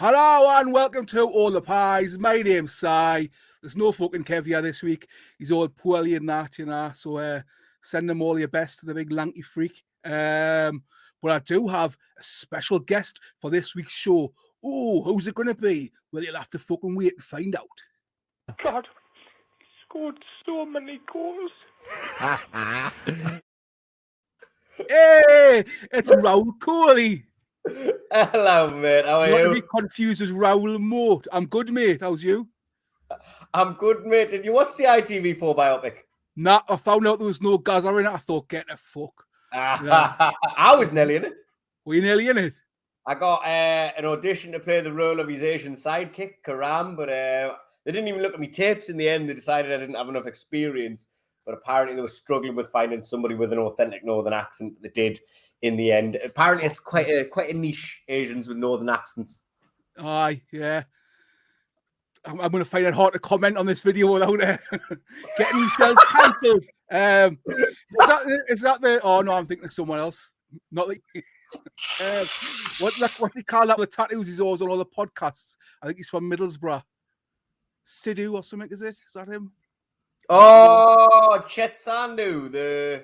Hello and welcome to All the Pies. My name's Si. There's no fucking Kev here this week. He's all poorly and that, So send him all your best to the big lanky freak. But I do have a special guest for this week's show. Oh, who's it going to be? Well, you'll have to fucking wait and find out. God, he scored so many goals. Hey, it's Raul Kohli. Hello, mate. How are you? Not to be confused with Raul Moat. I'm good, mate. How's you? I'm good, mate. Did you watch the ITV4 biopic? Nah, I found out there was no Gaza in it. I thought, get the fuck. Yeah. I was nearly in it. Were you nearly in it? I got an audition to play the role of his Asian sidekick, Karam, but they didn't even look at me tapes in the end. They decided I didn't have enough experience, but apparently they were struggling with finding somebody with an authentic Northern accent. They did in the end. Apparently it's quite a niche, Asians with Northern accents. Aye, yeah. I'm going to find it hard to comment on this video without getting myself cancelled. Is that the? Oh no, I'm thinking of someone else. Not like what do you call that? The tattoos he's always on all the podcasts. I think he's from Middlesbrough. Sidhu or something, is it? Is that him? Oh, Chet Sandu.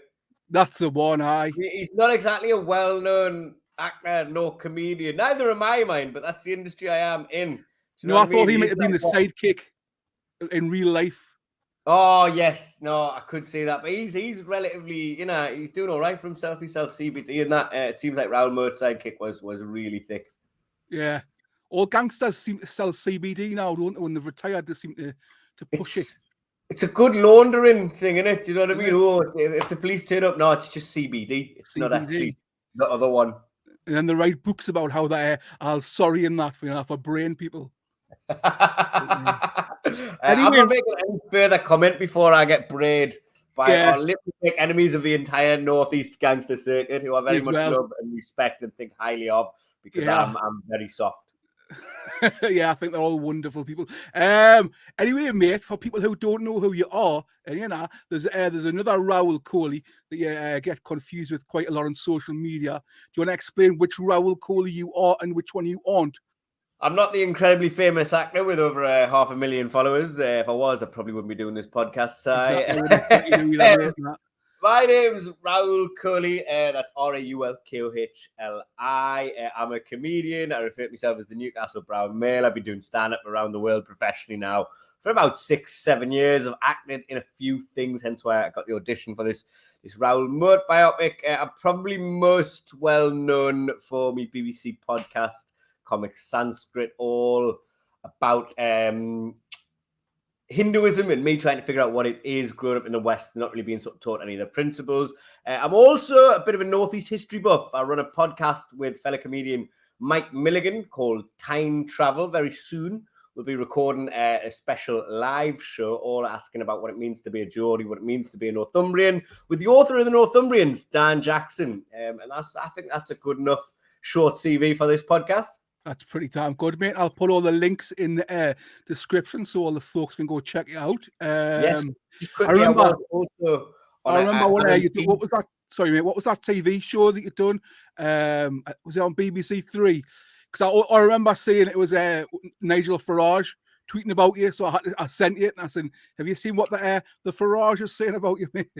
That's the one. Aye. He's not exactly a well-known actor, nor comedian. Neither am I, mind, but that's the industry I am in. No, I thought he might have been the sidekick in real life. Oh, yes. No, I could see that. But he's relatively, he's doing all right for himself. He sells CBD and that. It seems like Raul Moat's sidekick was really thick. Yeah. All gangsters seem to sell CBD now, don't they? When they've retired, they seem to push it. It's a good laundering thing, isn't it? Do you know what I mean? Oh, if the police turn up, no, it's just CBD. It's not actually the other one. And then they write books about how they are sorry in that for brain people. Anyway, I'm not making any further comment before I get brayed by our lip-to-lip enemies of the entire Northeast gangster circuit, who I very much love and respect and think highly of, because I'm very soft. Yeah, I think they're all wonderful people. Anyway, mate, for people who don't know who you are, and there's another Raul Kohli that you get confused with quite a lot on social media. Do you want to explain which Raul Kohli you are and which one you aren't? I'm not the incredibly famous actor with over 500,000 followers. If I was, I probably wouldn't be doing this podcast. My name's Raul Kohli. That's Raulkohli. I'm a comedian. I refer to myself as the Newcastle Brown Male. I've been doing stand-up around the world professionally now for about 6-7 years. I've acted in a few things, hence why I got the audition for this Raul Moat biopic. I'm probably most well known for my BBC podcast, Comic Sanskrit, all about Hinduism and me trying to figure out what it is growing up in the West, not really being sort of taught any of the principles. I'm also a bit of a Northeast history buff. I run a podcast with fellow comedian Mike Milligan called TYNE Travel. Very soon we'll be recording a special live show, all asking about what it means to be a Geordie, what it means to be a Northumbrian, with the author of the Northumbrians, Dan Jackson. And I think that's a good enough short CV for this podcast. That's pretty damn good, mate. I'll put all the links in the description so all the folks can go check it out. Yes, I remember when you did, what was that? Sorry, mate. What was that TV show that you done? Was it on BBC Three? Because I remember seeing it was Nigel Farage tweeting about you, so I sent it and I said, "Have you seen what the Farage is saying about you, mate?"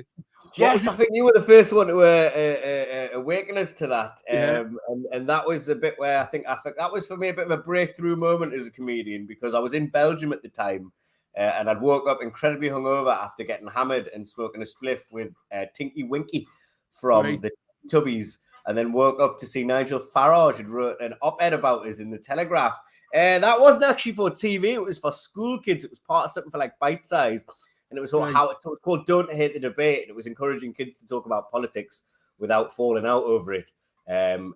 Yes, I think you were the first one to awaken us to that, and that was a bit where I think that was for me a bit of a breakthrough moment as a comedian, because I was in Belgium at the time, and I'd woke up incredibly hungover after getting hammered and smoking a spliff with Tinky Winky from the Tubbies, and then woke up to see Nigel Farage had wrote an op-ed about us in the Telegraph. That wasn't actually for TV; it was for school kids. It was part of something for like Bite Size. And it was called Don't Hate the Debate. And it was encouraging kids to talk about politics without falling out over it. And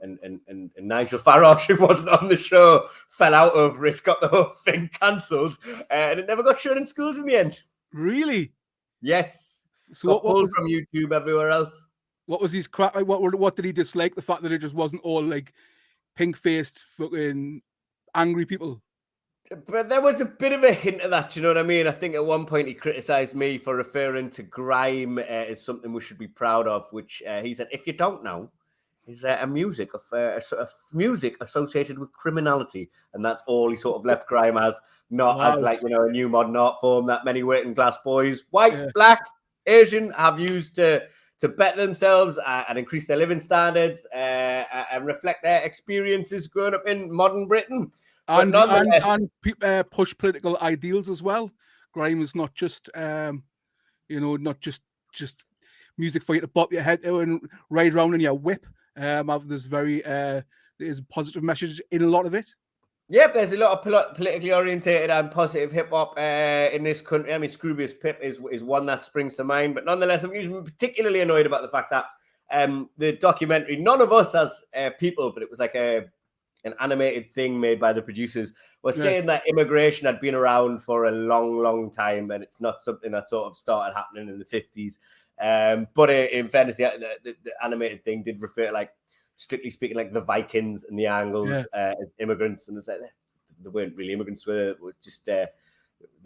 Nigel Farage, who wasn't on the show, fell out over it, got the whole thing cancelled, and it never got shown in schools in the end. Really? Yes. So what pulled from YouTube everywhere else. What was his crap? Like, what did he dislike? The fact that it just wasn't all like pink-faced fucking angry people. But there was a bit of a hint of that, you know what I mean? I think at one point he criticised me for referring to grime as something we should be proud of, which he said, if you don't know, is a music of a sort of music associated with criminality, and that's all he sort of left grime as, not as like a new modern art form that many working class boys, white, black, Asian, have used to better themselves and increase their living standards and reflect their experiences growing up in modern Britain. And push political ideals as well. Grime is not just not just music for you to bop your head to and ride around in your whip. There's a positive message in a lot of it. Yep, there's a lot of politically orientated and positive hip hop in this country. I mean, Scroobius Pip is one that springs to mind, but nonetheless, I'm usually particularly annoyed about the fact that the documentary, none of us as people, but it was like an animated thing made by the producers, was saying that immigration had been around for a long, long time, and it's not something that sort of started happening in the 50s. But in fairness, the animated thing did refer to, like, strictly speaking, like the Vikings and the Angles as immigrants, and it's like they weren't really immigrants. It was just they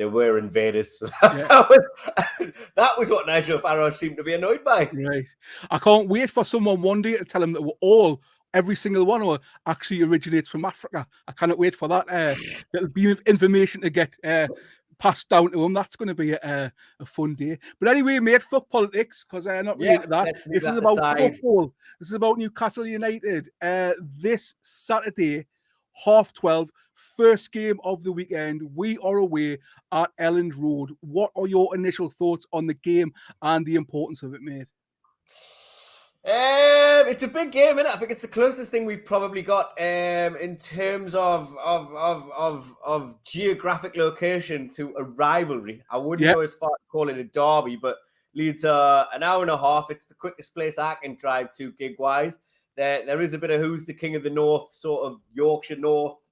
were invaders. So that was what Nigel Farage seemed to be annoyed by. Right. I can't wait for someone one day to tell him that every single one actually originates from Africa. I cannot wait for that. It'll be information to get passed down to him. That's going to be a fun day. But anyway, mate, fuck politics, because I'm not really into that. This is about football. This is about Newcastle United. This Saturday, 12:30, first game of the weekend. We are away at Elland Road. What are your initial thoughts on the game and the importance of it, mate? It's a big game, isn't it? I think it's the closest thing we've probably got in terms of geographic location to a rivalry. I wouldn't go as far as calling it a derby, but Leeds are an hour and a half. It's the quickest place I can drive to gig-wise. There is a bit of who's the king of the north, sort of Yorkshire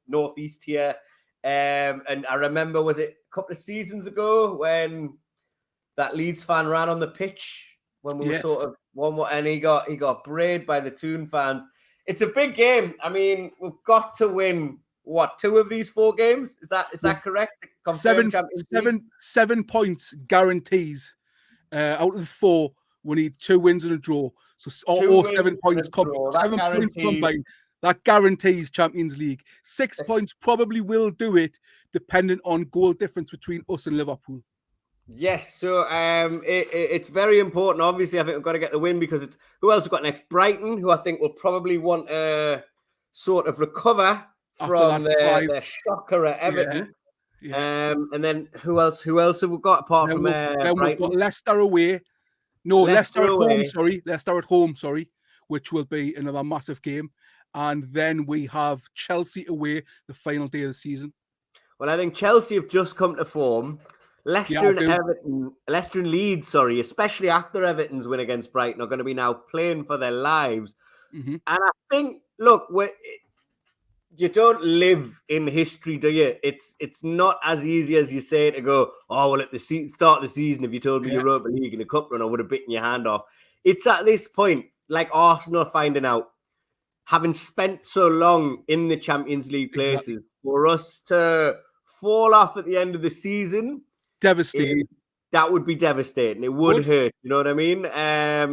northeast here. And I remember, was it a couple of seasons ago when that Leeds fan ran on the pitch when we were sort of 1-1, and he got brayed by the Toon fans. It's a big game. I mean, we've got to win 2 of these 4 games. Is that correct? 7 points guarantees. Out of the 4, we need 2 wins and a draw. So all 7 points combined. That guarantees Champions League. 6 points probably will do it, depending on goal difference between us and Liverpool. Yes, so it's very important. Obviously, I think we've got to get the win, because it's who else we've got next? Brighton, who I think will probably want to sort of recover from their shocker at Everton. And then who else have we got apart from Brighton? We've got Leicester away. No, Leicester at home. Sorry, Leicester at home. Sorry, which will be another massive game. And then we have Chelsea away, the final day of the season. Well, I think Chelsea have just come to form. Leicester and Leeds, especially after Everton's win against Brighton, are going to be now playing for their lives. Mm-hmm. And I think, look, you don't live in history, do you? It's not as easy as you say to go, oh, well, at the start of the season, if you told me Europa League in a cup run, I would have bitten your hand off. It's at this point, like Arsenal finding out, having spent so long in the Champions League places, for us to fall off at the end of the season, devastating. That would be devastating. It would hurt. You know what I mean?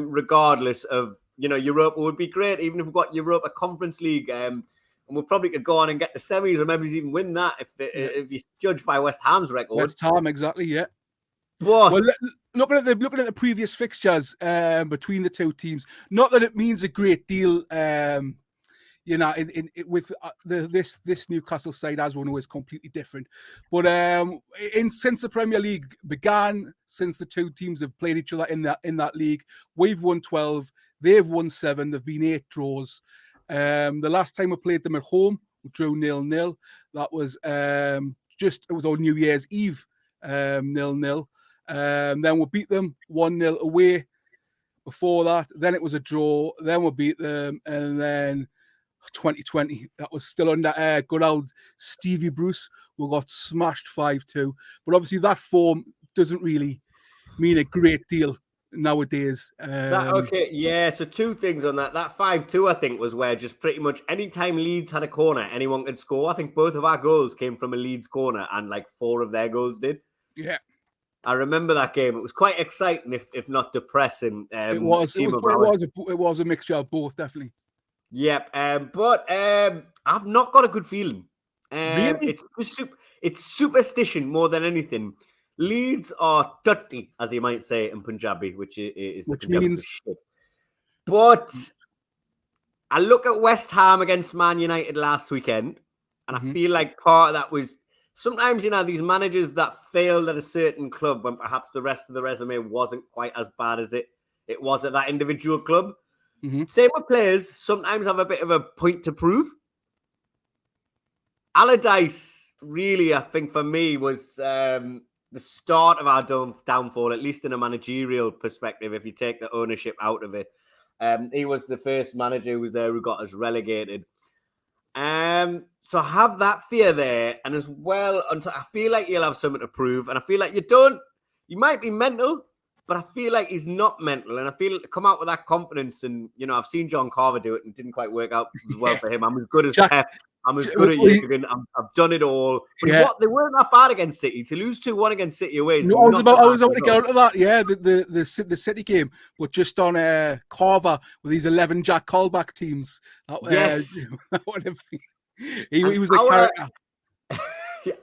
Regardless of, Europa would be great, even if we've got Europa Conference League. And we'll probably could go on and get the semis, or maybe even win that if you judge by West Ham's record. West Ham, exactly, yeah. But well, looking at the previous fixtures between the 2 teams, not that it means a great deal. With this Newcastle side, as we know, is completely different. But since the Premier League began, since the 2 teams have played each other in that league, we've won 12, they've won 7. There've been 8 draws. The last time we played them at home, we drew 0-0. That was it was on New Year's Eve, 0-0. Then we beat them 1-0 away. Before that, then it was a draw. Then we beat them, and then 2020, that was still under good old Stevie Bruce. We got smashed 5-2. But obviously that form doesn't really mean a great deal nowadays. So 2 things on that. That 5-2, I think, was where just pretty much any time Leeds had a corner, anyone could score. I think both of our goals came from a Leeds corner, and like 4 of their goals did. Yeah. I remember that game. It was quite exciting, if not depressing. It was a mixture of both, definitely. Yep. But I've not got a good feeling. Really? It's superstition more than anything. Leeds are tutty, as you might say in Punjabi, which is the Which Punjabi for means shit. But I look at West Ham against Man United last weekend, and I feel like part of that was sometimes, these managers that failed at a certain club when perhaps the rest of the resume wasn't quite as bad as it was at that individual club. Same with players, sometimes have a bit of a point to prove. Allardyce, really, I think for me, was the start of our downfall, at least in a managerial perspective, if you take the ownership out of it. He was the first manager who was there who got us relegated. So have that fear there, and as well, I feel like you'll have something to prove, and I feel like you might be mental, but I feel like he's not mental, and I feel to come out with that confidence, and I've seen John Carver do it, and it didn't quite work out as well for him. I'm as good as Pep. I'm as good at Jurgen. I've done it all. But they weren't that bad against City. To lose 2-1 against City away. I was about to get onto that. Yeah, the City game, but just on Carver with these 11 Jack Colback teams. Yes, he was a character.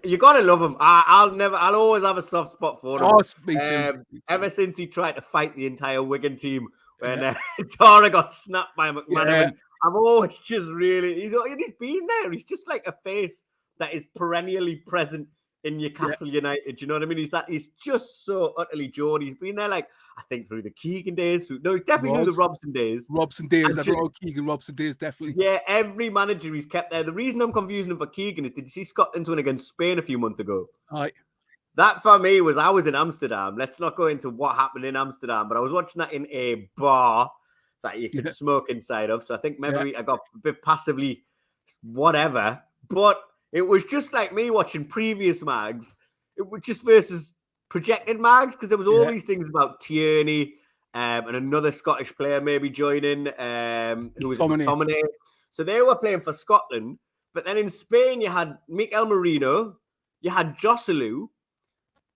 You gotta love him. I'll always have a soft spot for him. Oh, me too. Ever since he tried to fight the entire Wigan team when Tara got snapped by McManaman. I've always just he's been there. He's just like a face that is perennially present in Newcastle United. You know what I mean? He's just so utterly Geordie. He's been there, like, I think through the Keegan days. Definitely through the Robson days. I don't know, Keegan Robson days, definitely. Yeah, every manager he's kept there. The reason I'm confusing him for Keegan is, did you see Scotland's win against Spain a few months ago? Right. That for me was, I was in Amsterdam. Let's not go into what happened in Amsterdam, but I was watching that in a bar that you could smoke inside of. So I think maybe I got a bit passively whatever. But it was just like me watching previous mags. It was just versus projected mags, because there was all these things about TYNE and another Scottish player maybe joining, who was McTominay. So they were playing for Scotland. But then in Spain, you had Mikel Merino, you had Joselu.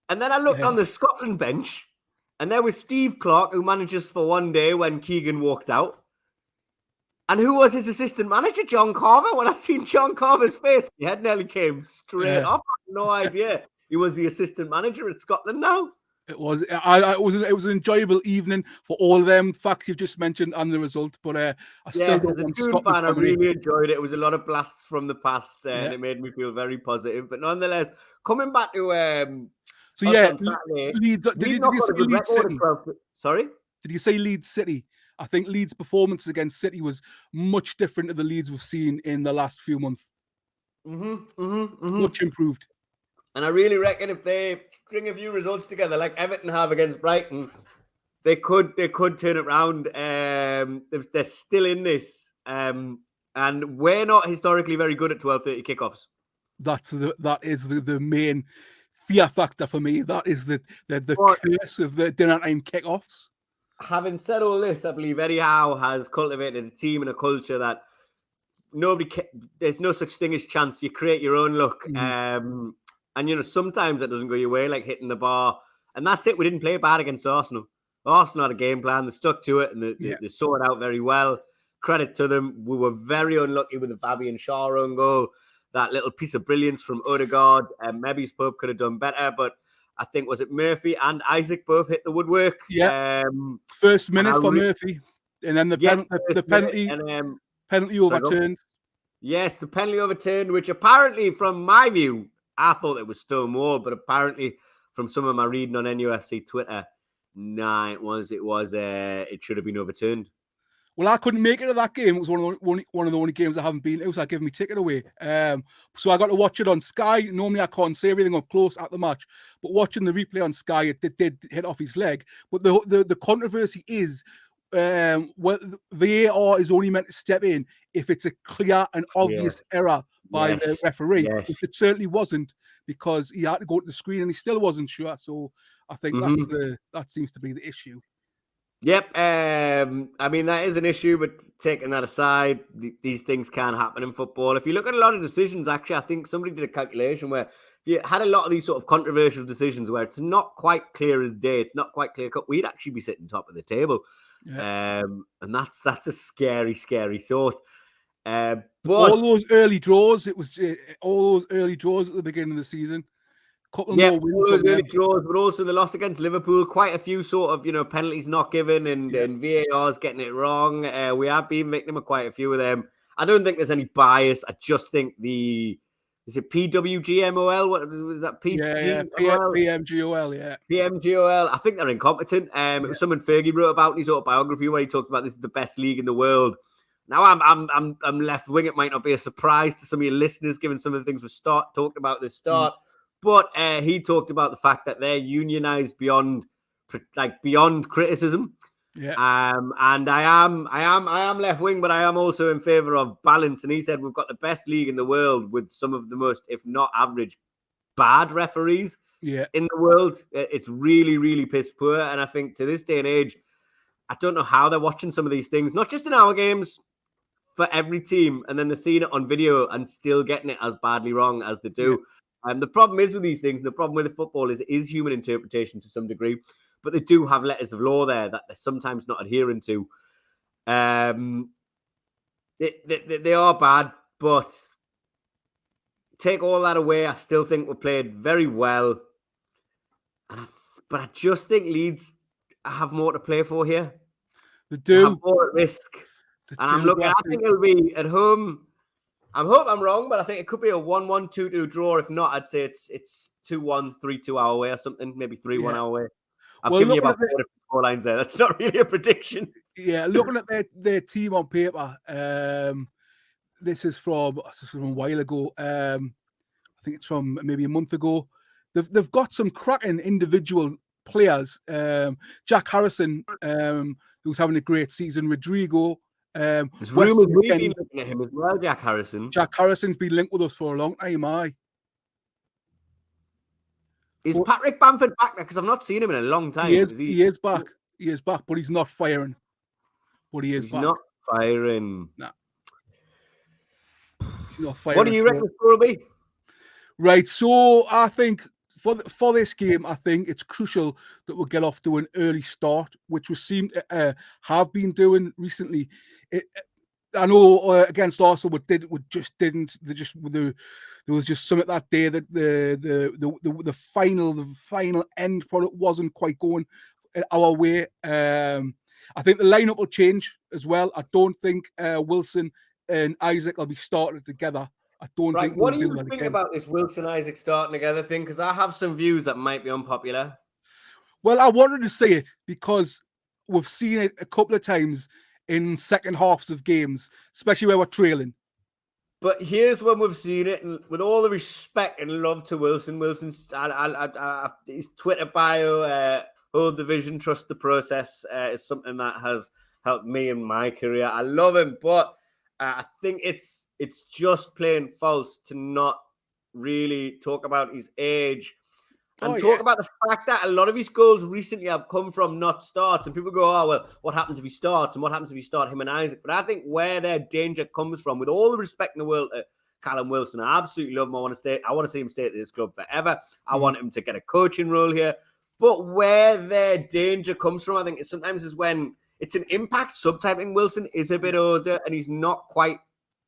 And then I looked on the Scotland bench, and there was Steve Clarke, who manages for one day when Keegan walked out. And who was his assistant manager? John Carver. When I seen John Carver's face, my head nearly came straight off. I had no idea he was the assistant manager at Scotland now. It was. It was an enjoyable evening for all of them facts you've just mentioned and the result. But I still don't as a want Toon fan, I really enjoyed it. It was a lot of blasts from the past, and it made me feel very positive. But nonetheless, coming back to Saturday, did you say Leeds City? Sorry? Did you say Leeds City? I think Leeds' performance against City was much different to the Leeds we've seen in the last few months. Much improved. And I really reckon if they string a few results together, like Everton have against Brighton, they could turn it around. They're still in this, and we're not historically very good at 12:30 kickoffs. That is the main fear factor for me. That is the curse of the dinner time kickoffs. Having said all this, I believe Eddie Howe has cultivated a team and a culture that there's no such thing as chance. You create your own luck. And, sometimes that doesn't go your way, like hitting the bar. And that's it. We didn't play bad against Arsenal. Arsenal had a game plan. They stuck to it, and they sorted out very well. Credit to them. We were very unlucky with the Fabian Schär own goal. That little piece of brilliance from Odegaard. Maybe his pub could have done better, but I think, was it Murphy and Isaac both hit the woodwork? Yeah. First minute for Murphy. And then the penalty overturned. Yes, the penalty overturned, which apparently, from my view, I thought it was Stonewall, but apparently, from some of my reading on NUFC Twitter, it should have been overturned. Well, I couldn't make it to that game. It was one of the only games I haven't been to, so I gave my ticket away. So I got to watch it on Sky. Normally, I can't see everything up close at the match, but watching the replay on Sky, it did hit off his leg. But the controversy is, VAR is only meant to step in if it's a clear and obvious error by the referee, which it certainly wasn't, because he had to go to the screen and he still wasn't sure. So I think that seems to be the issue. Yep. I mean, that is an issue, but taking that aside, these things can happen in football. If you look at a lot of decisions, actually, I think somebody did a calculation where you had a lot of these sort of controversial decisions where it's not quite clear as day, it's not quite clear cut, we'd actually be sitting top of the table. Yeah. And that's a scary, scary thought. But all those early draws, it was all those early draws at the beginning of the season. Couple more all wins those from early them. draws, but also the loss against Liverpool. Quite a few sort of penalties not given and VAR's getting it wrong. We have been victim of quite a few of them. I don't think there's any bias. I just think is it PWGMOL? What was that? PMGOL, yeah. PMGOL. I think they're incompetent. It was something Fergie wrote about in his autobiography where he talked about this is the best league in the world. Now I'm left wing. It might not be a surprise to some of your listeners, given some of the things we talked about at the start. But he talked about the fact that they're unionized beyond criticism. Yeah. And I am left wing, but I am also in favor of balance. And he said we've got the best league in the world with some of the most, if not average, bad referees in the world. It's really, really piss poor. And I think to this day and age, I don't know how they're watching some of these things, not just in our games, for every team, and then they're seeing it on video and still getting it as badly wrong as they do. The problem is with these things, the problem with the football is it is human interpretation to some degree, but they do have letters of law there that they're sometimes not adhering to. They are bad, but take all that away, I still think we played very well. But I just think Leeds have more to play for here. They do. They have more at risk. And I think it'll be at home. I hope I'm wrong, but I think it could be a 1-1, 2-2 draw. If not, I'd say it's 2-1, 3-2 our way or something, maybe 3-1 our way. I've given you about 4 different scorelines there. That's not really a prediction. Yeah, looking at their team on paper, this is from a while ago. I think it's from maybe a month ago. They've got some cracking individual players. Jack Harrison, who's having a great season. Rodrigo. There's rumours we've been looking at him as well, Jack Harrison. Jack Harrison's been linked with us for a long time, Is Patrick Bamford back there? Because I've not seen him in a long time. He is back. He is back, but he's not firing. But he's back. Not firing. Nah. He's not firing. What do you reckon the score will be? Right, so I think for this game, I think it's crucial that we get off to an early start, which we seem to have been doing recently. I know against Arsenal, we just didn't. There was just something that day that the final end product wasn't quite going our way. I think the lineup will change as well. I don't think Wilson and Isaac will be starting together. I don't think. What do you think about this Wilson Isaac starting together thing? Because I have some views that might be unpopular. Well, I wanted to say it because we've seen it a couple of times in second halves of games, especially where we're trailing. But here's when we've seen it, and with all the respect and love to Wilson, his Twitter bio, hold the vision, trust the process, is something that has helped me in my career. I love him, but I think it's just plain false to not really talk about his age and talk about the fact that a lot of his goals recently have come from not starts. And people go, oh, well, what happens if he starts? And what happens if he start him and Isaac? But I think where their danger comes from, with all the respect in the world to Callum Wilson, I absolutely love him. I want to see him stay at this club forever. I want him to get a coaching role here. But where their danger comes from, I think sometimes is when it's an impact subtyping. Wilson is a bit older and he's not quite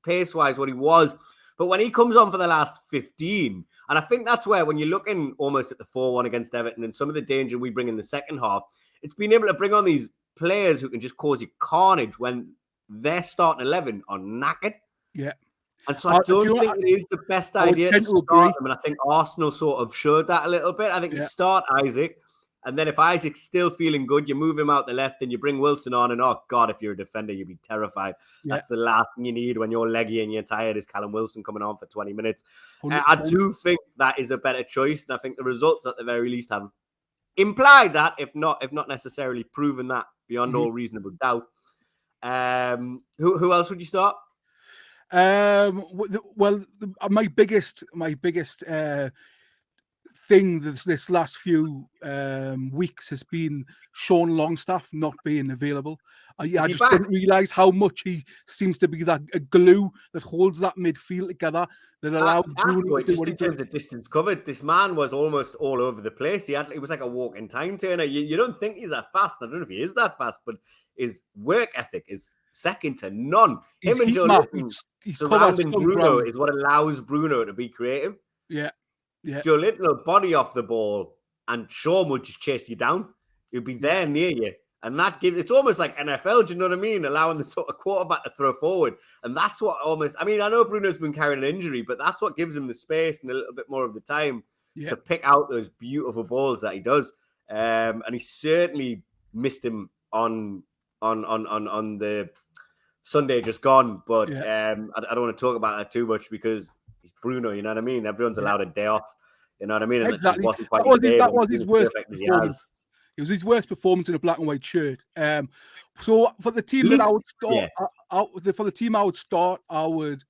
pace-wise what he was. But when he comes on for the last 15, and I think that's where, when you're looking almost at the 4-1 against Everton and some of the danger we bring in the second half, it's being able to bring on these players who can just cause you carnage when their starting 11 are knackered. Yeah. And so I don't think it is the best idea to start them. And I think Arsenal sort of showed that a little bit. I think you start Isaac, and then if Isaac's still feeling good, you move him out the left and you bring Wilson on. And oh God, if you're a defender, you'd be terrified. Yeah. That's the last thing you need when you're leggy and you're tired, is Callum Wilson coming on for 20 minutes. I do think that is a better choice. And I think the results at the very least have implied that, if not necessarily proven that beyond all reasonable doubt. Who else would you start? Well, my biggest thing this last few weeks has been Sean Longstaff not being available. I just didn't realise how much he seems to be that glue that holds that midfield together, that allows Bruno to do what he does. In terms of distance covered, this man was almost all over the place. He was like a walking time turner. You don't think he's that fast. I don't know if he is that fast, but his work ethic is second to none. His Him and heat Joe map, Linton he's surrounding covered some Bruno ground. is what allows Bruno to be creative. Yeah. Joe Linton will body off the ball and Shaw would just chase you down. He'll be there near you. And that gives, it's almost like NFL, do you know what I mean? Allowing the sort of quarterback to throw forward. And that's what almost, I mean, I know Bruno's been carrying an injury, but that's what gives him the space and a little bit more of the time to pick out those beautiful balls that he does. And he certainly missed him on the Sunday just gone. But I don't want to talk about that too much because he's Bruno, you know what I mean? Everyone's allowed a day off, you know what I mean? And Exactly. it just wasn't quite That was his worst performance. It was his worst performance in a black and white shirt. So for the team that I would start, for the team I would start, I would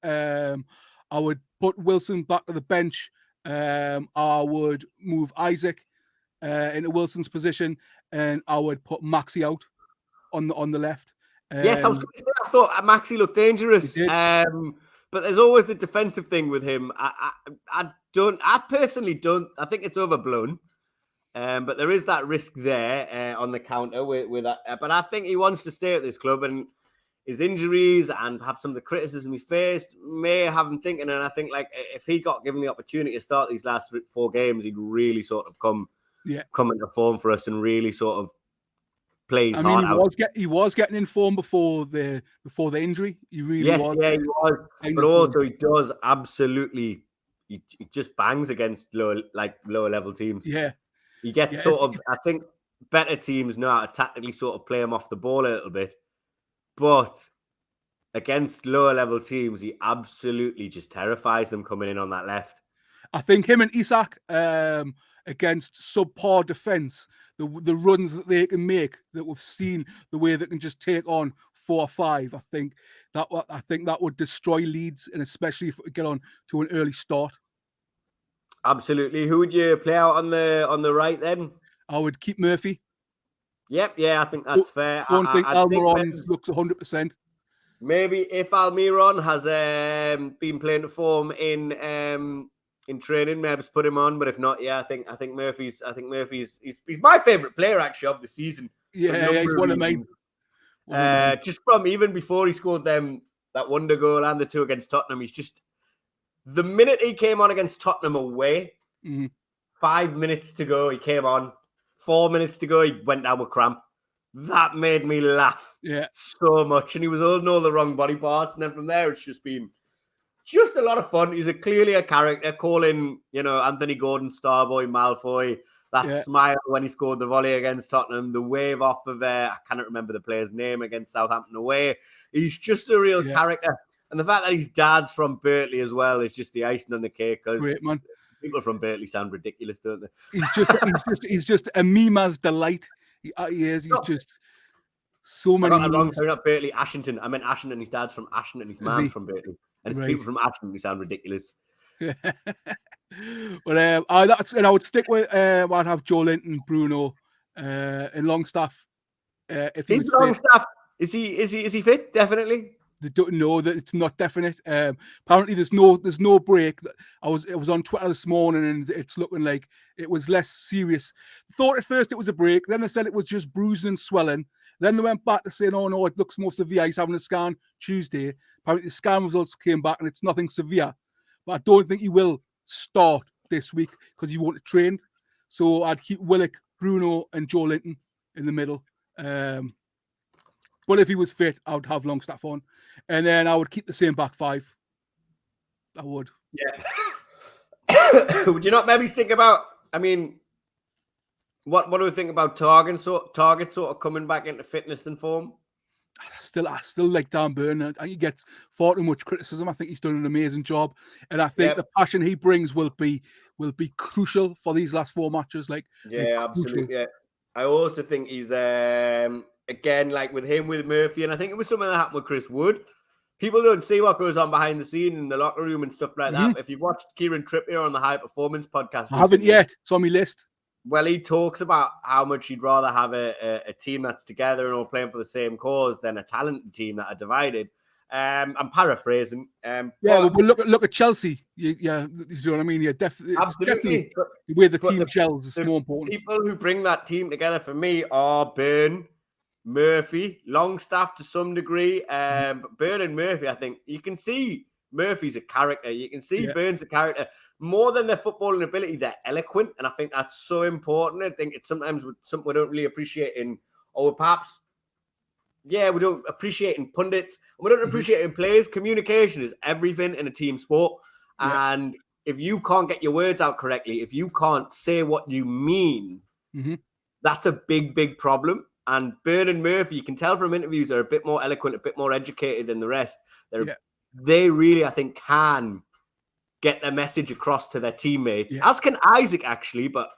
put Wilson back to the bench. I would move Isaac into Wilson's position, and I would put Maxi out on the left. Yes, I was going to say, I thought Maxi looked dangerous. But there's always the defensive thing with him. I personally don't. I think it's overblown. But there is that risk there on the counter with that. But I think he wants to stay at this club, and his injuries and perhaps some of the criticism he's faced may have him thinking. And I think like if he got given the opportunity to start these last 4 games, he'd really sort of come into form for us and really sort of play his heart out. He was getting in form before the injury. He really was. Yeah, he was. But also he does absolutely. He just bangs against lower level teams. Yeah. He gets I think better teams know how to tactically sort of play him off the ball a little bit. But against lower level teams, he absolutely just terrifies them coming in on that left. I think him and Isak against subpar defence, the runs that they can make, that we've seen, the way they can just take on 4 or 5, I think that would destroy Leeds, and especially if we get on to an early start. Absolutely. Who would you play out on the right then? I would keep Murphy. Yep, I think that's fair. I don't think Almiron looks 100%. Maybe if Almiron has been playing to form in training, maybe put him on. But if not, I think Murphy's he's my favourite player actually of the season. Yeah, he's one of mine. Just from even before he scored that wonder goal and the 2 against Tottenham, he's just. The minute he came on against Tottenham away, 5 minutes to go, he came on. 4 minutes to go, he went down with cramp. That made me laugh so much. And he was holding all the wrong body parts. And then from there, it's just been just a lot of fun. He's clearly a character, calling, Anthony Gordon, Starboy, Malfoy, that smile when he scored the volley against Tottenham, the wave off of, I cannot remember the player's name, against Southampton away. He's just a real character. And the fact that his dad's from Berkeley as well is just the icing on the cake. Because people from Berkeley sound ridiculous, don't they? He's just a mema's delight. He is. He's just so many. I got that wrong. Sorry, not Berkeley, Ashington. I meant Ashington. His dad's from Ashington. His mom's from Berkeley. And it's people from Ashington who sound ridiculous. But I would stick with. I'd have Joe Linton, Bruno, and Longstaff. If he's Longstaff, is he fit? Definitely. They don't know that it's not definite. Apparently, there's no break. It was on Twitter this morning, and it's looking like it was less serious. Thought at first it was a break, then they said it was just bruising and swelling. Then they went back to saying, "Oh no, it looks more severe." He's having a scan Tuesday. Apparently, the scan results came back, and it's nothing severe. But I don't think he will start this week because he won't have trained. So I'd keep Willock, Bruno, and Joe Linton in the middle. But if he was fit, I would have Longstaff on. And then I would keep the same back 5. I would. Yeah. Would you not maybe think about, I mean, what do we think about Target sort of coming back into fitness and form? I still like Dan Burn. I think he gets far too much criticism. I think he's done an amazing job. And I think the passion he brings will be crucial for these last 4 matches. Absolutely. Yeah. I also think he's again, like with him, with Murphy, and I think it was something that happened with Chris Wood. People don't see what goes on behind the scene in the locker room and stuff like that. If you've watched Kieran Trippier on the High Performance podcast, I haven't yet. It's on my list. Well, he talks about how much he'd rather have a team that's together and all playing for the same cause than a talented team that are divided. I'm paraphrasing. But look at Chelsea. You know what I mean? Definitely. Absolutely. The way the team gels is more important. People who bring that team together for me are Burn, Murphy, Longstaff to some degree. But Byrne and Murphy, I think you can see Murphy's a character. You can see Byrne's a character. More than their footballing ability, they're eloquent. And I think that's so important. I think it's sometimes something we don't really appreciate or perhaps, we don't appreciate in pundits. And we don't appreciate in players. Communication is everything in a team sport. And if you can't get your words out correctly, if you can't say what you mean, that's a big, big problem. And Byrne and Murphy, you can tell from interviews, are a bit more eloquent, a bit more educated than the rest. They really, I think, can get their message across to their teammates, as can Isaac, actually, but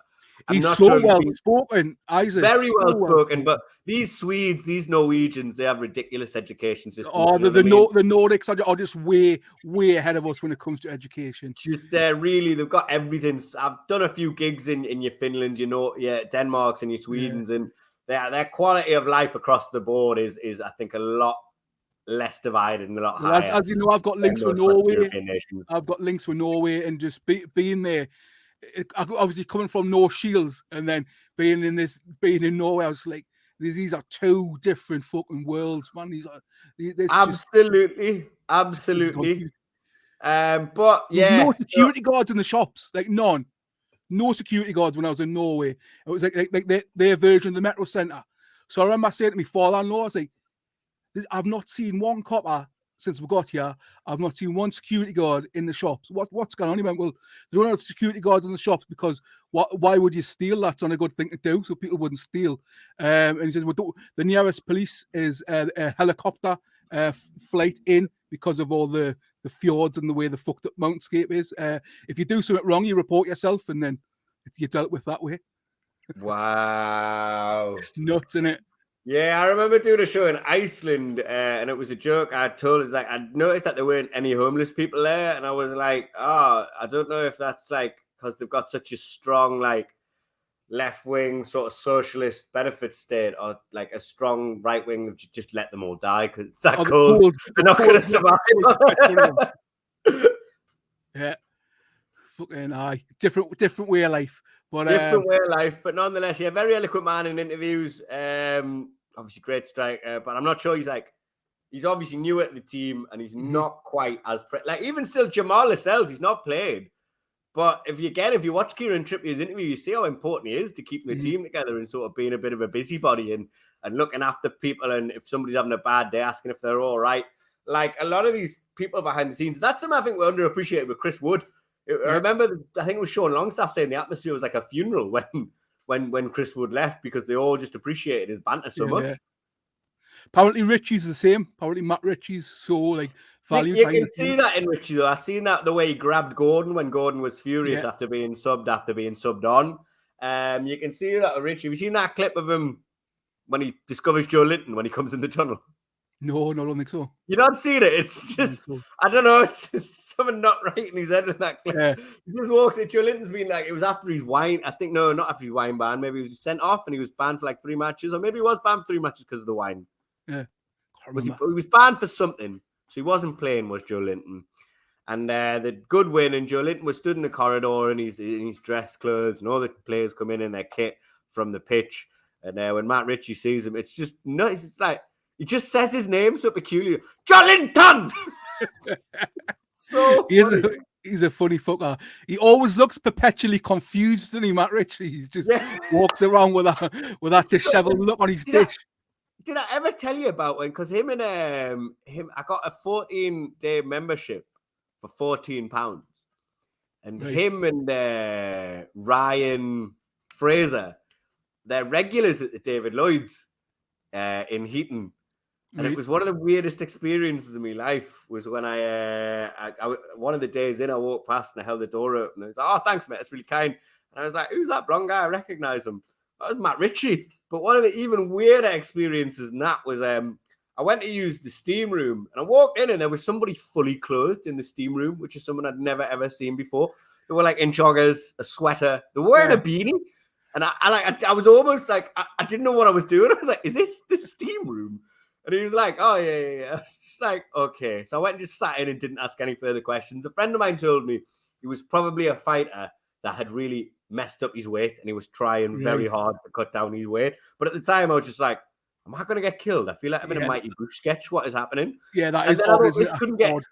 he's not so well spoken, Isaac. Very well spoken, but these Swedes, these Norwegians, they have ridiculous education systems. The Nordics are just way, way ahead of us when it comes to education. They've got everything. I've done a few gigs in your Finlands, Denmark's and your Swedens, and their quality of life across the board is I think, a lot less divided and a lot higher. As you know, I've got links with Norway. I've got links with Norway, and just being there, obviously coming from North Shields and then being in Norway, I was like, these are two different fucking worlds, man. Absolutely. But there's no security guards in the shops, like none. No security guards when I was in Norway. It was like their version of the Metro Centre. So I remember saying to my father-in-law, I was like, I've not seen one copper since we got here. I've not seen one security guard in the shops. What's going on? He went, well, they don't have security guards in the shops because why would you steal? That's not a good thing to do, so people wouldn't steal. And he says, well, the nearest police is a helicopter flight in because of all the fjords and the way the fucked up mountainscape is. If you do something wrong, you report yourself, and then you dealt with that way. Wow. It's nuts, isn't it? Yeah, I remember doing a show in Iceland, and it was a joke I told. It's like, I noticed that there weren't any homeless people there, and I was like, I don't know if that's like because they've got such a strong like left-wing sort of socialist benefit state, or like a strong right-wing, just let them all die because it's that cold. They're not going to survive. Yeah, fucking different way of life. But, different way of life, but nonetheless, very eloquent man in interviews. Obviously, great striker, but I'm not sure he's obviously new at the team, and he's not quite as even still Jamal Lascelles, he's not played. But if you watch Kieran Trippier's interview, you see how important he is to keeping the team together and sort of being a bit of a busybody and looking after people. And if somebody's having a bad day, asking if they're all right. Like a lot of these people behind the scenes, that's something I think we're underappreciated with Chris Wood. I remember, I think it was Sean Longstaff saying the atmosphere was like a funeral when Chris Wood left because they all just appreciated his banter so much. Yeah. Apparently Richie's the same. Apparently Matt Ritchie's so like valued. You can see that in Richie though. I seen that the way he grabbed Gordon when Gordon was furious after being subbed on. You can see that with Richie. Have you seen that clip of him when he discovers Joe Linton when he comes in the tunnel? No, I don't think so. You not seen it? It's just, I don't know. It's just something not right in his head in that clip. Yeah. He just walks in. Joe Linton's been like, it was after his wine. I think, no, not after his wine ban. Maybe he was sent off and he was banned for like 3 matches. Or maybe he was banned for 3 matches because of the wine. Yeah. He was banned for something. So he wasn't playing, was Joe Linton. And the good win, and Joe Linton was stood in the corridor in his dress clothes, and all the players come in their kit from the pitch. And when Matt Ritchie sees him, it's just nuts. It's like, he just says his name so peculiar. Joe Linton! So he's a funny fucker. He always looks perpetually confused, doesn't he, Matt Ritchie? He just walks around with that disheveled look on his dish. Did I ever tell you about when? Because him, I got a 14-day membership for £14, and him and Ryan Fraser, they're regulars at the David Lloyd's in Heaton, and it was one of the weirdest experiences of my life. Was when I one of the days in, I walked past and I held the door open. And I was like, "Oh, thanks, mate. That's really kind." And I was like, "Who's that blonde guy? I recognise him." That was Matt Ritchie. But one of the even weirder experiences in that was I went to use the steam room, and I walked in and there was somebody fully clothed in the steam room, which is someone I'd never, ever seen before. They were like in joggers, a sweater. They were wearing a beanie. And I was almost like, I didn't know what I was doing. I was like, is this the steam room? And he was like, oh, yeah. I was just like, okay. So I went and just sat in and didn't ask any further questions. A friend of mine told me he was probably a fighter that had really messed up his weight, and he was trying very hard to cut down his weight. But at the time, I was just like, am I going to get killed? I feel like I'm in a Mighty Bush sketch. What is happening? Yeah, that And is then I odd, thought, isn't it?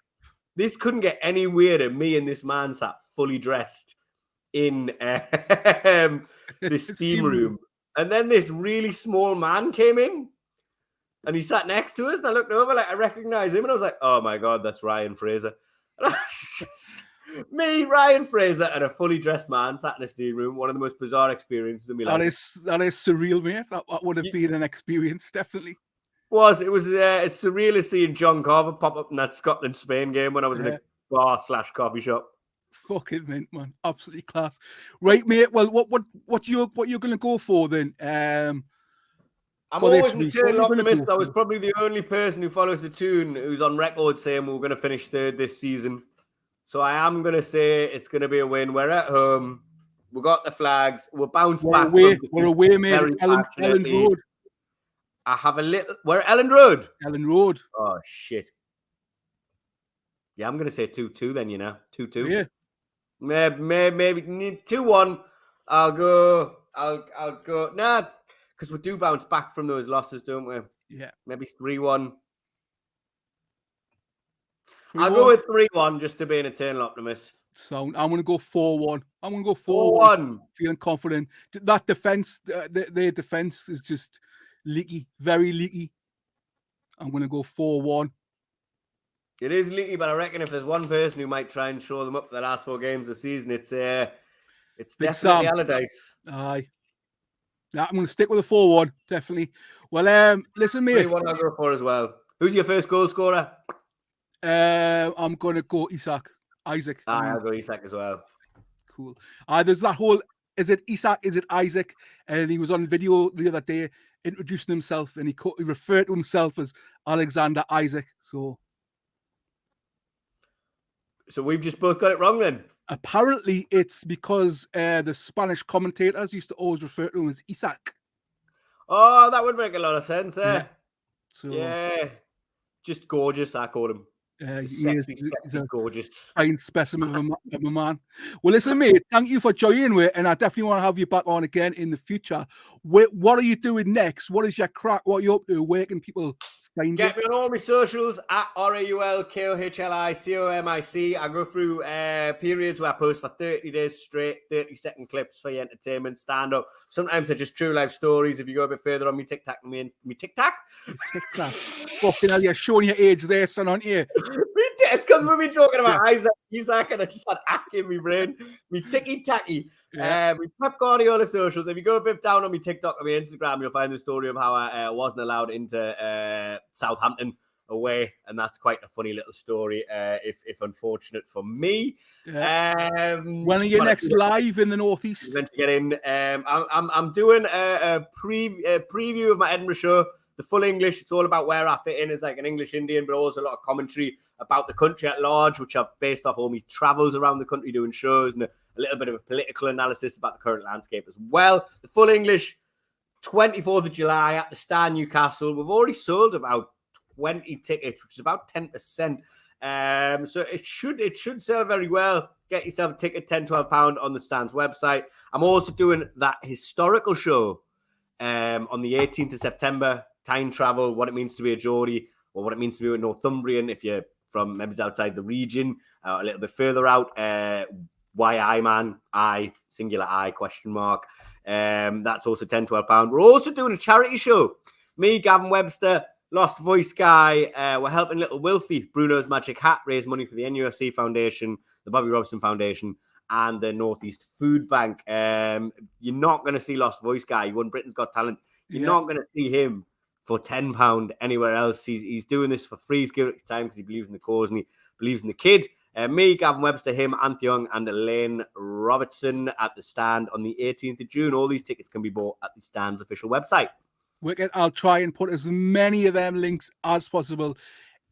this couldn't get any weirder. Me and this man sat fully dressed in this steam room. And then this really small man came in and he sat next to us. And I looked over, like, I recognized him. And I was like, oh my God, that's Ryan Fraser. And me, Ryan Fraser, and a fully dressed man sat in a steam room. One of the most bizarre experiences in my life. That is surreal, mate. That would have been an experience, definitely. It was as surreal as seeing John Carver pop up in that Scotland-Spain game when I was in a bar/coffee shop. Fucking mint, man. Absolutely class. Right, mate. Well, what you're gonna go for then? I'm always an eternal optimist. I was probably the only person who follows the tune who's on record saying we're going to finish third this season. So I am going to say it's going to be a win. We're at home. We got the flags. We'll bounce back. We're away, mate. It's Ellen Road. I have a little... We're at Ellen Road? Ellen Road. Oh, shit. Yeah, I'm going to say 2-2 then, 2-2. Yeah. Maybe 2-1. I'll go... Nah, because we do bounce back from those losses, don't we? Yeah. Maybe 3-1. I'll go with 3-1 just to be an eternal optimist. So I'm going to go 4-1. I'm going to go 4-1. Feeling confident. That defense, their defense is just leaky, very leaky. I'm going to go 4-1. It is leaky, but I reckon if there's one person who might try and show them up for the last 4 games of the season, it's definitely Allardyce. Aye. Yeah, I'm going to stick with a 4-1, definitely. Well, listen, mate. 3-1 I'll go for as well. Who's your first goal scorer? I'm going to go Isaac. I'll go Isak as well. Cool. There's that whole, is it Isak, is it Isaac? And he was on video the other day introducing himself, and he referred to himself as Alexander Isaac. So we've just both got it wrong then? Apparently, it's because the Spanish commentators used to always refer to him as Isak. Oh, that would make a lot of sense, eh? Yeah. Just gorgeous, I call him. Sexy, gorgeous. Fine specimen of a man. Well, listen, mate, thank you for joining me, and I definitely want to have you back on again in the future. What are you doing next? What is your crack? What are you up to? Where can people find Get me on all my socials at RAULKOHLICOMIC. I go through periods where I post for 30 days straight, 30-second clips for your entertainment, stand-up. Sometimes they're just true life stories. If you go a bit further on me TikTok, Fucking hell, you're showing your age there, son, aren't you? It's because we've been talking about Isaac, and I just had ack in my brain. Me ticky-tacky. We Pep Guardiola socials. If you go a bit down on my TikTok and my Instagram, you'll find the story of how I wasn't allowed into Southampton away, and that's quite a funny little story, if unfortunate for me. When are you next live in the Northeast? To get in, I'm doing a preview of my Edinburgh show. The full English, it's all about where I fit in as like an English Indian, but also a lot of commentary about the country at large, which I've based off all my travels around the country doing shows, and a little bit of a political analysis about the current landscape as well. The full English, 24th of July at the Stand, Newcastle. We've already sold about 20 tickets, which is about 10%. So it should sell very well. Get yourself a ticket, £10-12 on the Stand's website. I'm also doing that historical show on the 18th of September. Time travel, what it means to be a Geordie, or what it means to be a Northumbrian if you're from members outside the region, a little bit further out. Why I, man? I, singular I, question mark. That's also £10-12. We're also doing a charity show. Me, Gavin Webster, Lost Voice Guy. We're helping little Wilfie, Bruno's Magic Hat, raise money for the NUFC Foundation, the Bobby Robson Foundation, and the Northeast Food Bank. You're not going to see Lost Voice Guy. He won Britain's Got Talent. You're not going to see him for £10 anywhere else. He's doing this for free. He's giving it time because he believes in the cause and he believes in the kid. Me, Gavin Webster, him, Anth Young, and Elaine Robertson at the Stand on the 18th of June. All these tickets can be bought at the Stand's official website. Wicked. I'll try and put as many of them links as possible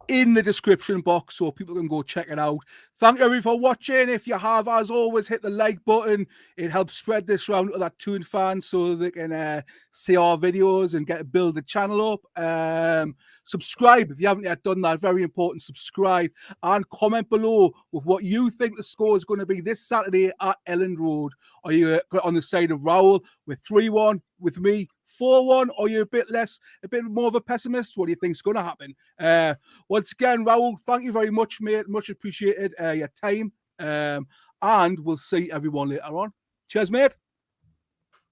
in the description box so people can go check it out. Thank you everyone for watching. If you have, as always, hit the like button. It helps spread this around to other Toon fans so they can see our videos and build the channel up. Subscribe if you haven't yet done that. Very important. Subscribe and comment below with what you think the score is going to be this Saturday at Ellen Road. Are you on the side of Raul with 3-1? With me, 4-1, or you're a bit more of a pessimist? What do you think's going to happen? Once again, Raul, thank you very much, mate. Much appreciated your time. And we'll see everyone later on. Cheers, mate.